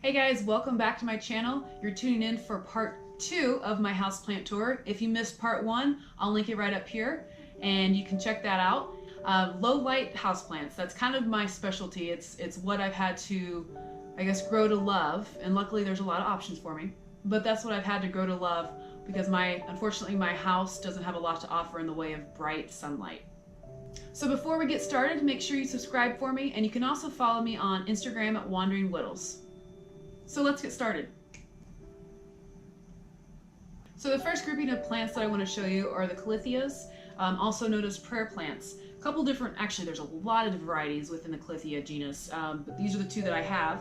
Hey guys, welcome back to my channel. You're tuning in for part 2 of my houseplant tour. If you missed part 1, I'll link it right up here and you can check that out. Low light houseplants, that's kind of my specialty. It's what I've had to, I guess, grow to love, and luckily there's a lot of options for me. But that's what I've had to grow to love because unfortunately my house doesn't have a lot to offer in the way of bright sunlight. So before we get started, make sure you subscribe for me, and you can also follow me on Instagram at Wandering Whittles. So let's get started. So the first grouping of plants that I want to show you are the Calatheas, also known as prayer plants. A couple different, actually there's a lot of varieties within the Calathea genus, but these are the two that I have.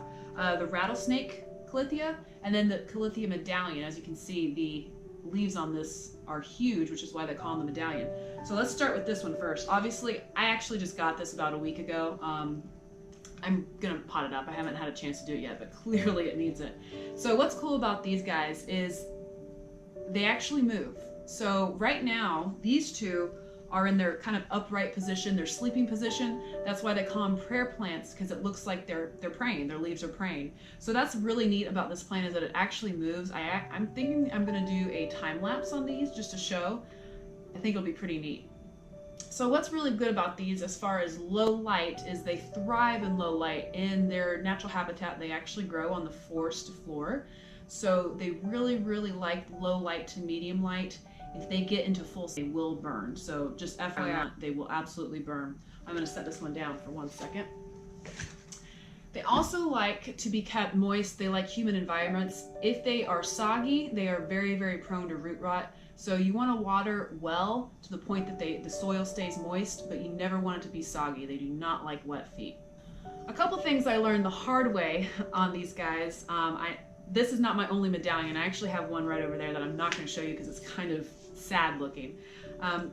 The rattlesnake Calathea, and then the Calathea medallion. As you can see, the leaves on this are huge, which is why they call them the medallion. So let's start with this one first. Obviously, I actually just got this about a week ago. I'm gonna pot it up. I haven't had a chance to do it yet, but clearly it needs it. So what's cool about these guys is they actually move. So right now, these two are in their kind of upright position, their sleeping position. That's why they call them prayer plants, because it looks like they're praying, their leaves are praying. So that's really neat about this plant, is that it actually moves. I'm thinking I'm gonna do a time lapse on these just to show. I think it'll be pretty neat. So what's really good about these as far as low light is they thrive in low light. In their natural habitat, they actually grow on the forest floor. So they really, really like low light to medium light. If they get into full, they will burn. So just FYI, they will absolutely burn. I'm going to set this one down for 1 second. They also like to be kept moist. They like humid environments. If they are soggy, they are very, very prone to root rot. So you want to water well to the point that the soil stays moist, but you never want it to be soggy. They do not like wet feet. A couple things I learned the hard way on these guys. This is not my only medallion. I actually have one right over there that I'm not going to show you because it's kind of sad looking.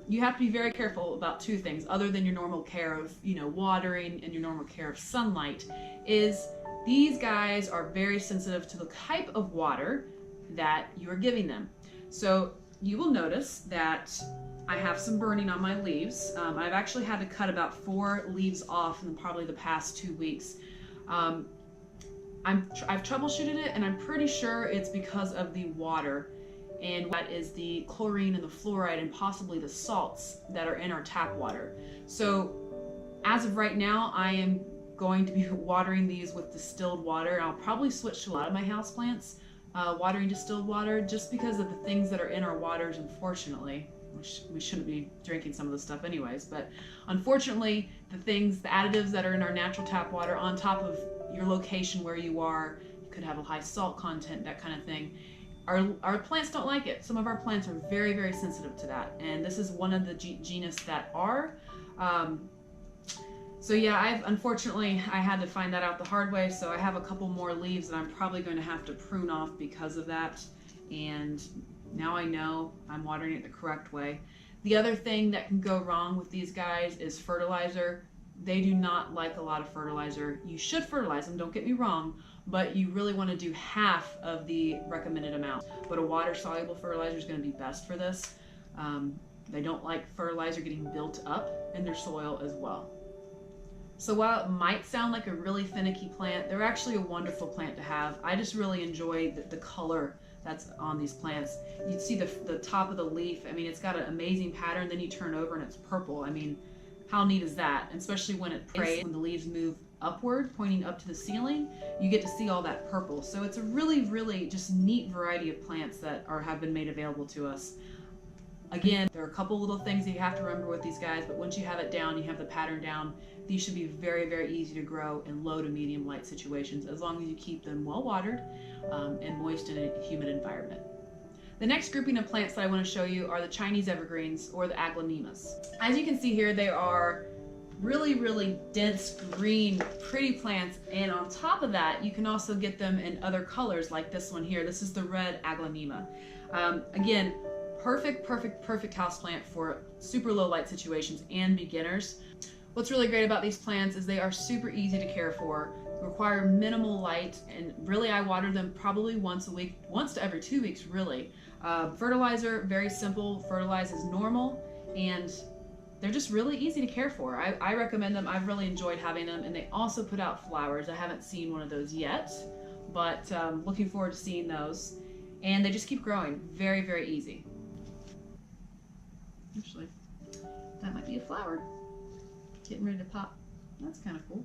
You have to be very careful about two things other than your normal care of, watering and your normal care of sunlight. Is these guys are very sensitive to the type of water that you are giving them. So you will notice that I have some burning on my leaves. I've actually had to cut about 4 leaves off in probably the past 2 weeks. I've troubleshooted it, and I'm pretty sure it's because of the water, and that is the chlorine and the fluoride and possibly the salts that are in our tap water. So as of right now, I am going to be watering these with distilled water. I'll probably switch to a lot of my houseplants watering distilled water, just because of the things that are in our waters, unfortunately. We shouldn't be drinking some of this stuff anyways, but unfortunately the additives that are in our natural tap water, on top of your location where you are, you could have a high salt content, that kind of thing. Our plants don't like it. Some of our plants are very, very sensitive to that, and this is one of the genus that are. So yeah, unfortunately I had to find that out the hard way, so I have a couple more leaves that I'm probably going to have to prune off because of that, and now I know I'm watering it the correct way. The other thing that can go wrong with these guys is fertilizer. They do not like a lot of fertilizer. You should fertilize them, don't get me wrong, but you really want to do half of the recommended amount. But a water-soluble fertilizer is going to be best for this. They don't like fertilizer getting built up in their soil as well. So while it might sound like a really finicky plant, they're actually a wonderful plant to have. I just really enjoy the color that's on these plants. You see the top of the leaf. I mean, it's got an amazing pattern. Then you turn over and it's purple. I mean, how neat is that? And especially when when the leaves move upward, pointing up to the ceiling, you get to see all that purple. So it's a really, really just neat variety of plants that have been made available to us. Again, there are a couple little things that you have to remember with these guys, but once you have it down, you have the pattern down, these should be very, very easy to grow in low to medium light situations, as long as you keep them well watered and moist in a humid environment. The next grouping of plants that I want to show you are the Chinese evergreens, or the Aglaonemas. As you can see here, they are really, really dense green, pretty plants, and on top of that, you can also get them in other colors like this one here. This is the red Aglaonema. Again, perfect houseplant for super low light situations and beginners. What's really great about these plants is they are super easy to care for, require minimal light, and really I water them probably once a week, once to every 2 weeks really. Fertilizer, very simple, fertilize as normal, and they're just really easy to care for. I recommend them. I've really enjoyed having them, and they also put out flowers. I haven't seen one of those yet, but looking forward to seeing those. And they just keep growing. Very, very easy. Actually, that might be a flower. Getting ready to pop. That's kind of cool.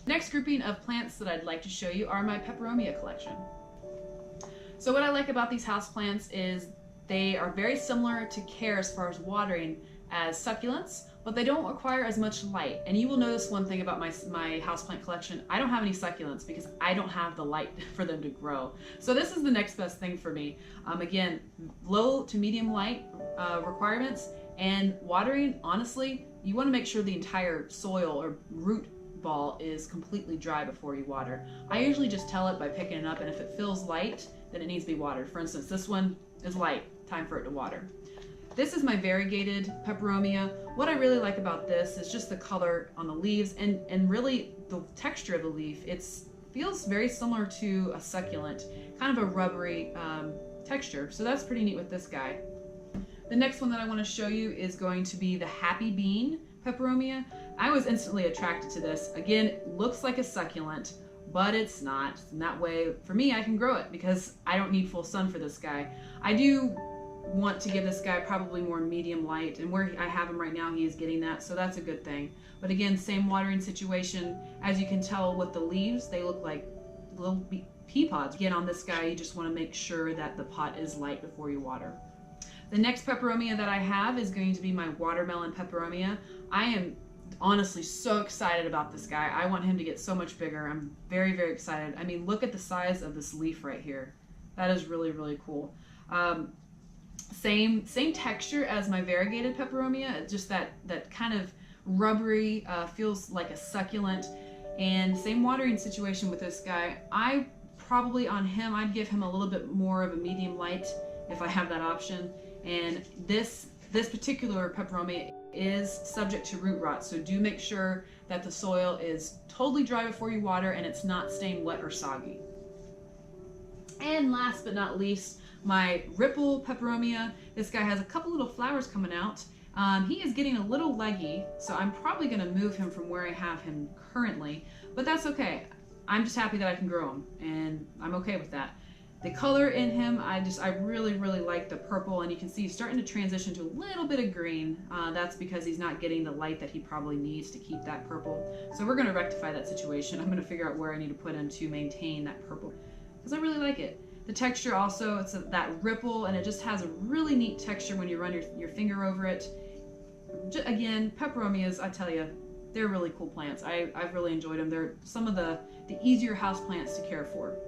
Next grouping of plants that I'd like to show you are my Peperomia collection. So what I like about these houseplants is they are very similar to care as far as watering as succulents, but they don't require as much light. And you will notice one thing about my houseplant collection: I don't have any succulents because I don't have the light for them to grow. So this is the next best thing for me. Again, low to medium light requirements, and watering, honestly, you want to make sure the entire soil or root ball is completely dry before you water. I usually just tell it by picking it up, and if it feels light, then it needs to be watered. For instance, this one is light, time for it to water. This is my variegated Peperomia. What I really like about this is just the color on the leaves and really the texture of the leaf. It feels very similar to a succulent, kind of a rubbery texture. So that's pretty neat with this guy. The next one that I want to show you is going to be the Happy Bean Peperomia. I was instantly attracted to this. Again, it looks like a succulent, but it's not. And that way, for me, I can grow it because I don't need full sun for this guy. I do want to give this guy probably more medium light, and where I have him right now, he is getting that, so that's a good thing. But again, same watering situation. As you can tell with the leaves, they look like little pea pods. Again, on this guy, you just want to make sure that the pot is light before you water. The next Peperomia that I have is going to be my watermelon Peperomia. I am honestly so excited about this guy. I want him to get so much bigger. I'm very, very excited. I mean, look at the size of this leaf right here. That is really, really cool. Same texture as my variegated Peperomia, just that kind of rubbery, feels like a succulent, and same watering situation with this guy. I probably on him, I'd give him a little bit more of a medium light if I have that option. And this particular Peperomia is subject to root rot, so do make sure that the soil is totally dry before you water and it's not staying wet or soggy. And last but not least, my Ripple Peperomia. This guy has a couple little flowers coming out. He is getting a little leggy, so I'm probably going to move him from where I have him currently, but that's okay. I'm just happy that I can grow him, and I'm okay with that. The color in him, I really, really like the purple, and you can see he's starting to transition to a little bit of green. That's because he's not getting the light that he probably needs to keep that purple. So we're going to rectify that situation. I'm going to figure out where I need to put him to maintain that purple, because I really like it. The texture also, it's that ripple, and it just has a really neat texture when you run your finger over it. Again, Peperomias, I tell you, they're really cool plants. I've really enjoyed them. They're some of the easier house plants to care for.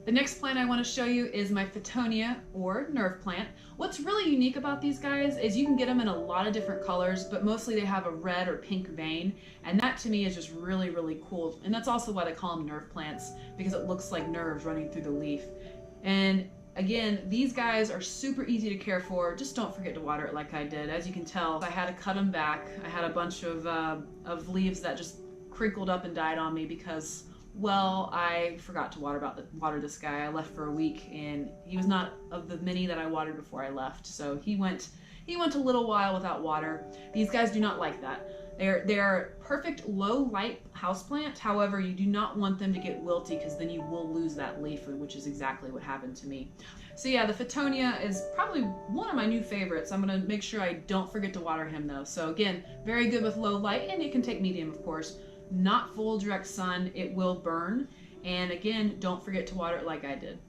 The next plant I want to show you is my Fittonia, or nerve plant. What's really unique about these guys is you can get them in a lot of different colors, but mostly they have a red or pink vein, and that to me is just really, really cool. And that's also why they call them nerve plants, because it looks like nerves running through the leaf. And again, these guys are super easy to care for. Just don't forget to water it like I did. As you can tell, I had to cut them back. I had a bunch of leaves that just crinkled up and died on me because, well, I forgot to water this guy. I left for a week, and he was not of the many that I watered before I left. So he went a little while without water. These guys do not like that. They're perfect low light houseplant. However, you do not want them to get wilty, because then you will lose that leaf, which is exactly what happened to me. So yeah, the Fittonia is probably one of my new favorites. I'm gonna make sure I don't forget to water him though. So again, very good with low light, and it can take medium, of course. Not full direct sun, it will burn. And again, don't forget to water it like I did.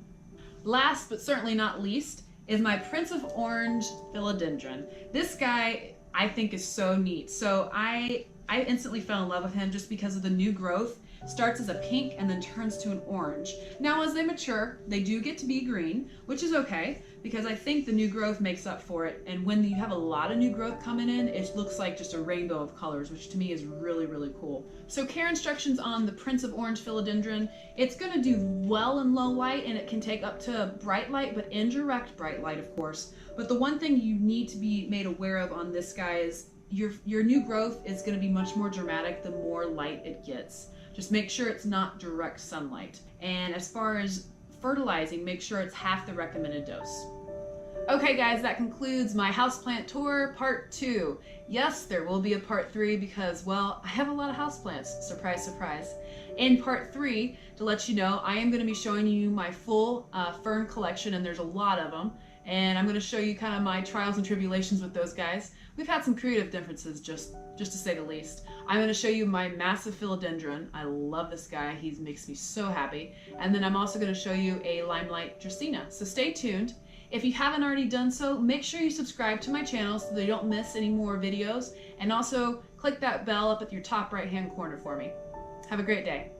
Last but certainly not least is my Prince of Orange Philodendron. This guy I think is so neat. So I instantly fell in love with him just because of the new growth. Starts as a pink and then turns to an orange. Now as they mature, they do get to be green, which is okay, because I think the new growth makes up for it. And when you have a lot of new growth coming in, it looks like just a rainbow of colors, which to me is really, really cool. So care instructions on the Prince of Orange Philodendron. It's gonna do well in low light, and it can take up to bright light, but indirect bright light, of course. But the one thing you need to be made aware of on this guy is your new growth is gonna be much more dramatic the more light it gets. Just make sure it's not direct sunlight. And as far as fertilizing, make sure it's half the recommended dose. Okay guys, that concludes my houseplant tour part 2. Yes, there will be a part 3 because, well, I have a lot of houseplants. Surprise, surprise. In part 3, to let you know, I am going to be showing you my full fern collection, and there's a lot of them. And I'm going to show you kind of my trials and tribulations with those guys. We've had some creative differences, just to say the least. I'm going to show you my massive philodendron. I love this guy. He makes me so happy. And then I'm also going to show you a limelight dracaena. So stay tuned. If you haven't already done so, make sure you subscribe to my channel so that you don't miss any more videos. And also click that bell up at your top right-hand corner for me. Have a great day.